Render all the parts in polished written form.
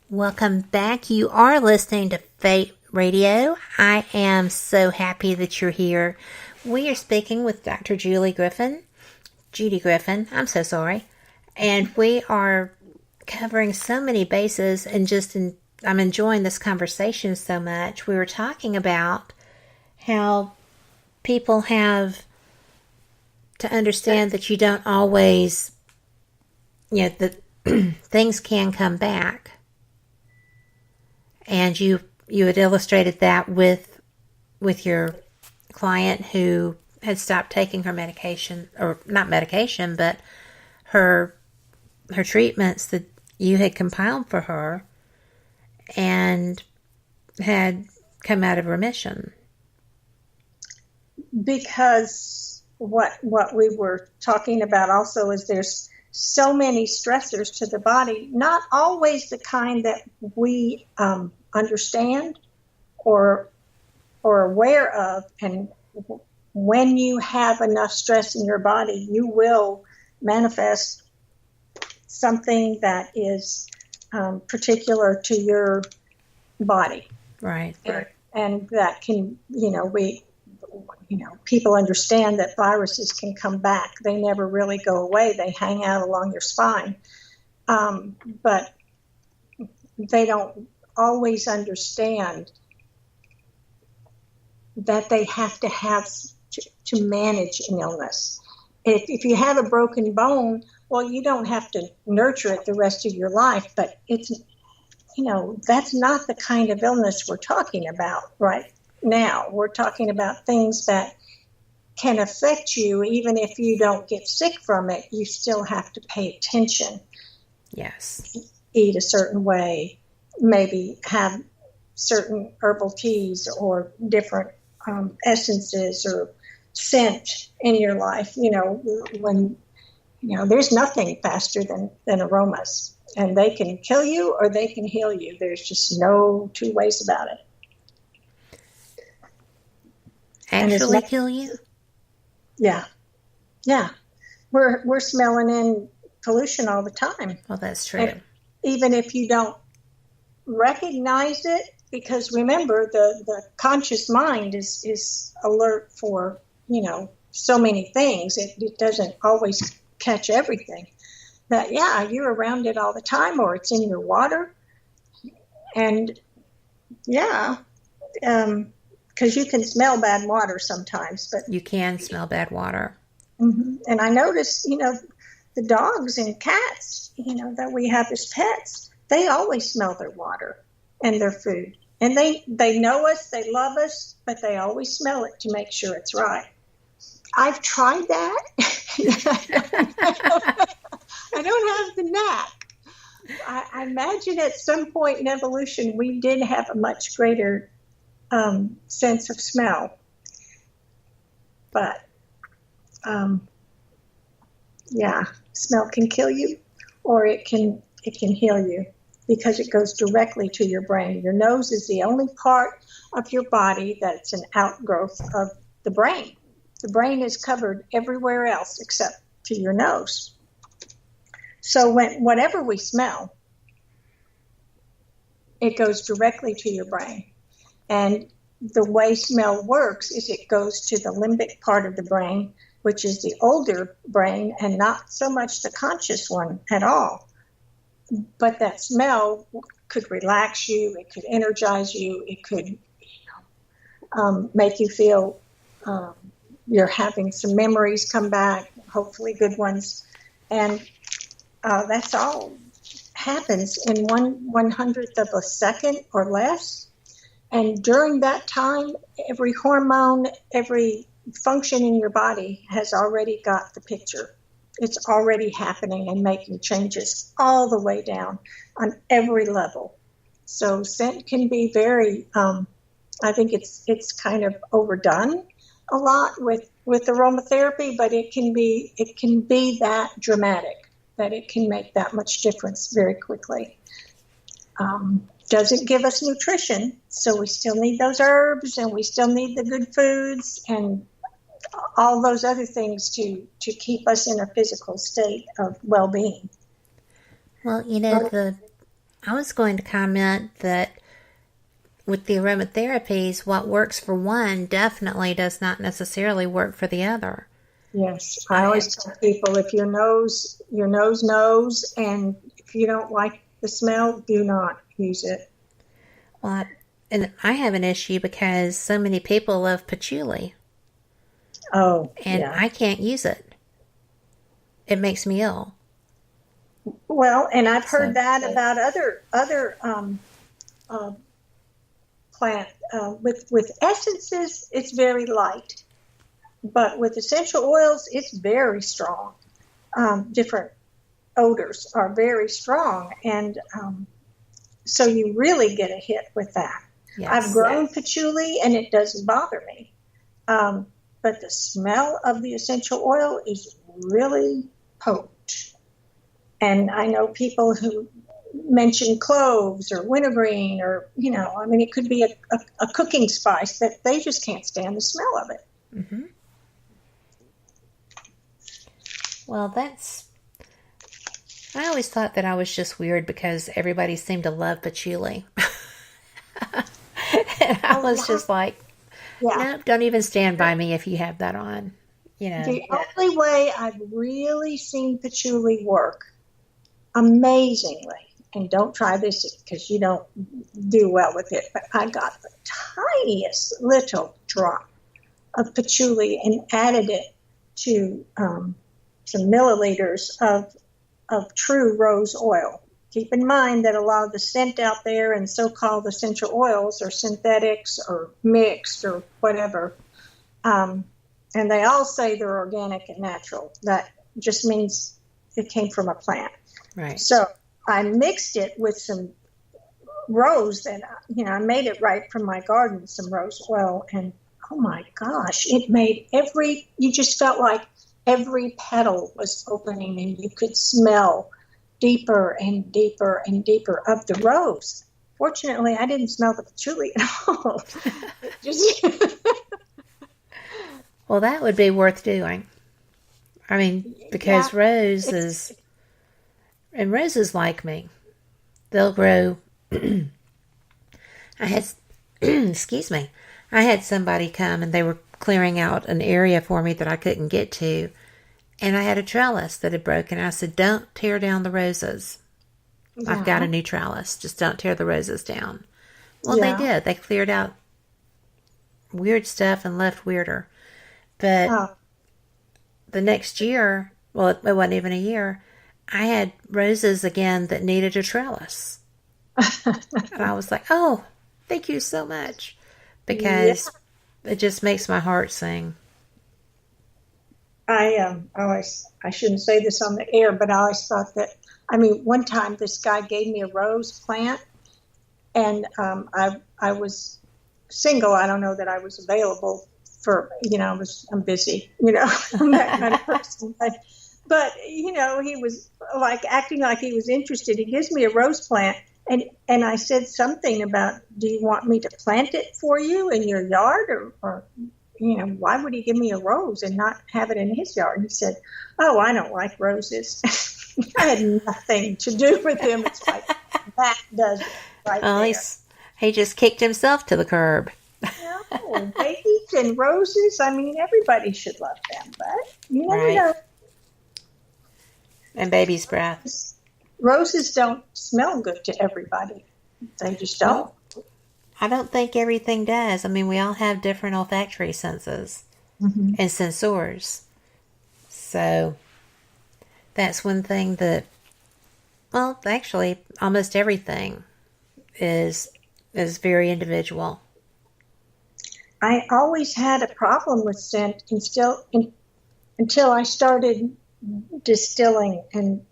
Welcome back. You are listening to Fate Radio. I am so happy that you're here. We are speaking with Dr. Judy Griffin. I'm so sorry. And we are covering so many bases and I'm enjoying this conversation so much. We were talking about how people have to understand that you don't always, that things can come back. And you had illustrated that with your client who had stopped taking her medication, or not medication, but her treatments that you had compiled for her, and had come out of remission. Because what we were talking about also is there's so many stressors to the body, not always the kind that we understand or aware of. And when you have enough stress in your body, you will manifest something that is particular to your body. Right. And that can, people understand that viruses can come back. They never really go away. They hang out along your spine. But they don't always understand that they have to manage an illness. If you have a broken bone, well, you don't have to nurture it the rest of your life, but it's, that's not the kind of illness we're talking about right now. We're talking about things that can affect you. Even if you don't get sick from it, you still have to pay attention. Yes. Eat a certain way, maybe have certain herbal teas or different essences or scent in your life. When there's nothing faster than aromas, and they can kill you or they can heal you. There's just no two ways about it. Actually kill you? Yeah. We're smelling in pollution all the time. Well, that's true. Even if you don't recognize it, because remember, the conscious mind is alert for, so many things. It doesn't always catch everything. But yeah, you're around it all the time, or it's in your water. And yeah, because you can smell bad water sometimes. But you can smell bad water. Mm-hmm. And I noticed, the dogs and cats, that we have as pets, they always smell their water and their food. And they know us, they love us, but they always smell it to make sure it's right. I've tried that. I don't have the knack. I imagine at some point in evolution, we did have a much greater sense of smell. But, smell can kill you, or it can heal you, because it goes directly to your brain. Your nose is the only part of your body that's an outgrowth of the brain. The brain is covered everywhere else except to your nose. So whatever we smell, it goes directly to your brain. And the way smell works is it goes to the limbic part of the brain, which is the older brain and not so much the conscious one at all. But that smell could relax you, it could energize you, it could make you feel you're having some memories come back, hopefully good ones. And that's all happens in 1/100th of a second or less. And during that time, every hormone, every function in your body has already got the picture. It's already happening and making changes all the way down on every level. So scent can be very, I think it's kind of overdone a lot with aromatherapy, but it can be that dramatic, that it can make that much difference very quickly. Doesn't give us nutrition, so we still need those herbs, and we still need the good foods and all those other things to keep us in a physical state of well-being. Well, I was going to comment that with the aromatherapies, what works for one definitely does not necessarily work for the other. Yes, I always tell people, if your nose knows, and if you don't like the smell, do not use it. Well, and I have an issue because so many people love patchouli. Oh, And yeah. I can't use it. It makes me ill. Well, and I've heard that about other plant. With essences, it's very light. But with essential oils, it's very strong. Different odors are very strong. And so you really get a hit with that. Yes. I've grown patchouli, and it doesn't bother me. But the smell of the essential oil is really potent. And I know people who mention cloves or wintergreen or, it could be a cooking spice that they just can't stand the smell of it. Mm-hmm. Well, I always thought that I was just weird because everybody seemed to love patchouli. And I was just like, no, don't even stand by me if you have that on. The only way I've really seen patchouli work amazingly, and don't try this because you don't do well with it, but I got the tiniest little drop of patchouli and added it to some milliliters of true rose oil. Keep in mind that a lot of the scent out there and so-called essential oils are synthetics or mixed or whatever. And they all say they're organic and natural. That just means it came from a plant. Right. So I mixed it with some rose that, I made it right from my garden, some rose oil. And oh my gosh, it made you just felt like every petal was opening and you could smell deeper and deeper and deeper of the rose. Fortunately, I didn't smell the patchouli at all. Well, that would be worth doing. I mean, because roses like me. They'll grow. I had somebody come and they were clearing out an area for me that I couldn't get to. And I had a trellis that had broken. I said, don't tear down the roses. Yeah. I've got a new trellis. Just don't tear the roses down. Well, they did. They cleared out weird stuff and left weirder. But the next year, well, it wasn't even a year, I had roses again that needed a trellis. And I was like, oh, thank you so much. Because it just makes my heart sing. I shouldn't say this on the air, but I always thought that, one time this guy gave me a rose plant, and I was single. I don't know that I was available for, I'm busy, I'm that kind of person. But he was like acting like he was interested. He gives me a rose plant, and I said something about, do you want me to plant it for you in your yard, or why would he give me a rose and not have it in his yard? He said, oh, I don't like roses. I had nothing to do with him. It's like, that does it right there. He just kicked himself to the curb. No, babies and roses, everybody should love them, but you never know. And baby's breath. Roses don't smell good to everybody. They just don't. I don't think everything does. We all have different olfactory senses and sensors. So that's one thing that, well, actually, almost everything is very individual. I always had a problem with scent until I started distilling, and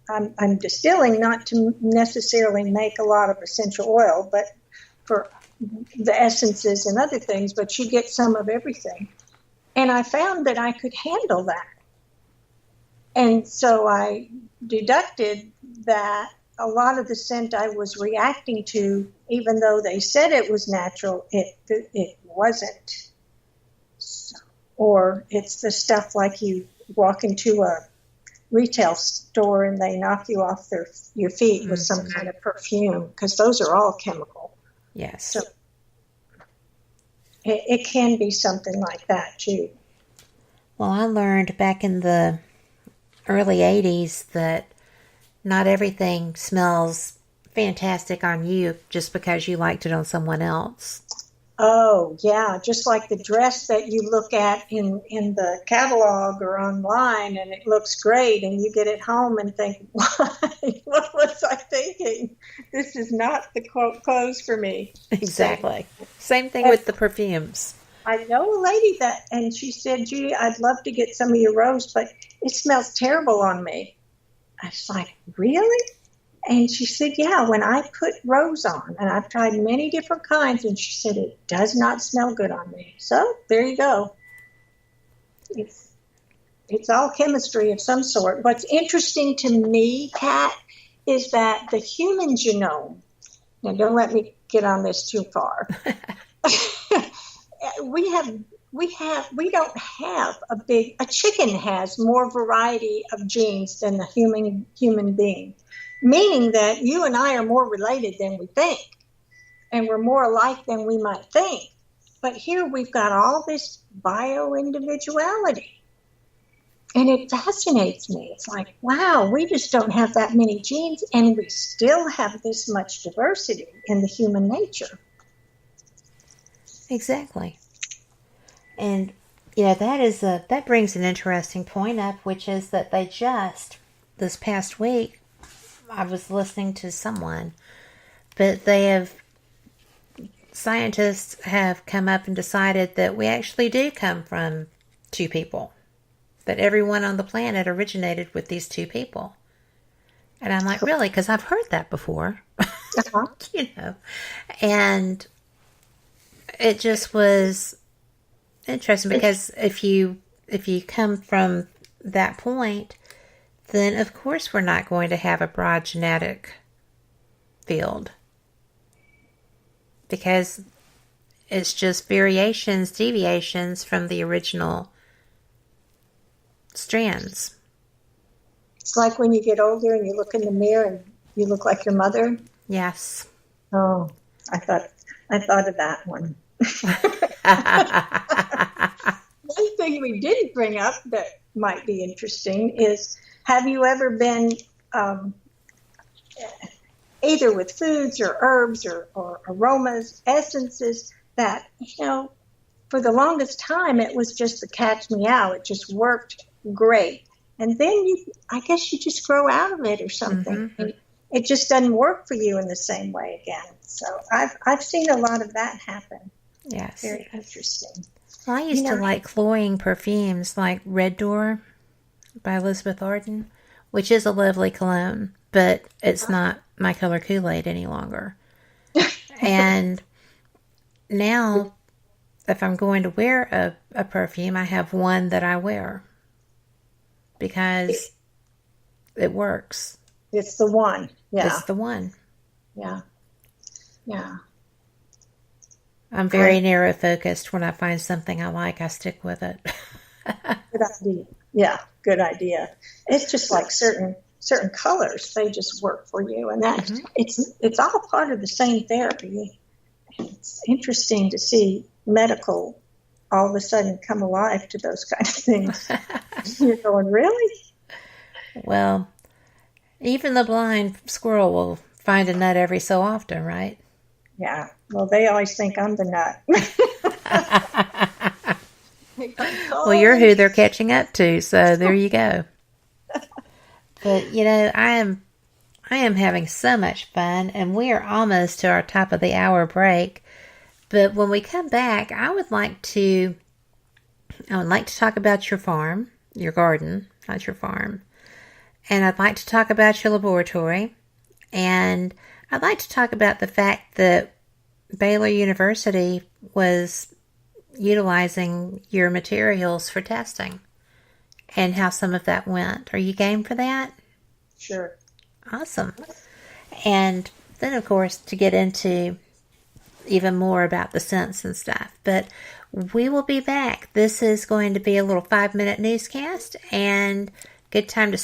I'm distilling not to necessarily make a lot of essential oil, but for the essences and other things, but you get some of everything. And I found that I could handle that. And so I deducted that a lot of the scent I was reacting to, even though they said it was natural, it wasn't. Or it's the stuff like you walk into retail store and they knock you off your feet with some kind of perfume, because those are all chemical. Yes. So it can be something like that too. Well, I learned back in the early 80s that not everything smells fantastic on you just because you liked it on someone else. Oh, yeah, just like the dress that you look at in the catalog or online, and it looks great, and you get it home and think, what was I thinking? This is not the clothes for me. Exactly. Same thing with the perfumes. I know a lady and she said, Judy, I'd love to get some of your rose, but it smells terrible on me. I was like, really? And she said, yeah, when I put rose on, and I've tried many different kinds, and she said, it does not smell good on me. So there you go. It's all chemistry of some sort. What's interesting to me, Kat, is that the human genome, now don't let me get on this too far. we don't have a chicken has more variety of genes than the human being, meaning that you and I are more related than we think, and we're more alike than we might think. But here we've got all this bio-individuality, and it fascinates me. It's like, wow, we just don't have that many genes, and we still have this much diversity in the human nature. Exactly. And, that brings an interesting point up, which is that this past week, I was listening to someone, but scientists have come up and decided that we actually do come from two people, that everyone on the planet originated with these two people. And I'm like, really? Because I've heard that before, and it just was interesting, because if you come from that point, then of course we're not going to have a broad genetic field, because it's just deviations from the original strands. It's like when you get older and you look in the mirror and you look like your mother. Yes. Oh, I thought of that one. One thing we didn't bring up that might be interesting is, have you ever been either with foods or herbs or aromas, essences that, for the longest time it was just the cat's meow. It just worked great. And then I guess you just grow out of it or something. Mm-hmm. And it just doesn't work for you in the same way again. So I've seen a lot of that happen. Yes. Very interesting. Well, I used to like cloying perfumes like Red Door by Elizabeth Arden, which is a lovely cologne, but it's not my color Kool-Aid any longer. And now, if I'm going to wear a perfume, I have one that I wear because it works. It's the one. Yeah. It's the one. Yeah. Yeah. I'm very narrow focused. When I find something I like, I stick with it. Good idea. Yeah, good idea. It's just like certain colors, they just work for you, and that it's all part of the same therapy. It's interesting to see medical all of a sudden come alive to those kind of things. You're going, really? Well, even the blind squirrel will find a nut every so often, right? Yeah. Well, they always think I'm the nut. Well, you're who they're catching up to, so there you go. But, I am having so much fun, and we are almost to our top of the hour break. But when we come back, I would like to talk about your farm, your garden, not your farm. And I'd like to talk about your laboratory. And I'd like to talk about the fact that Baylor University was utilizing your materials for testing and how some of that went. Are you game for that? Sure. Awesome. And then, of course, to get into even more about the scents and stuff. But we will be back. This is going to be a little 5-minute newscast, and good time to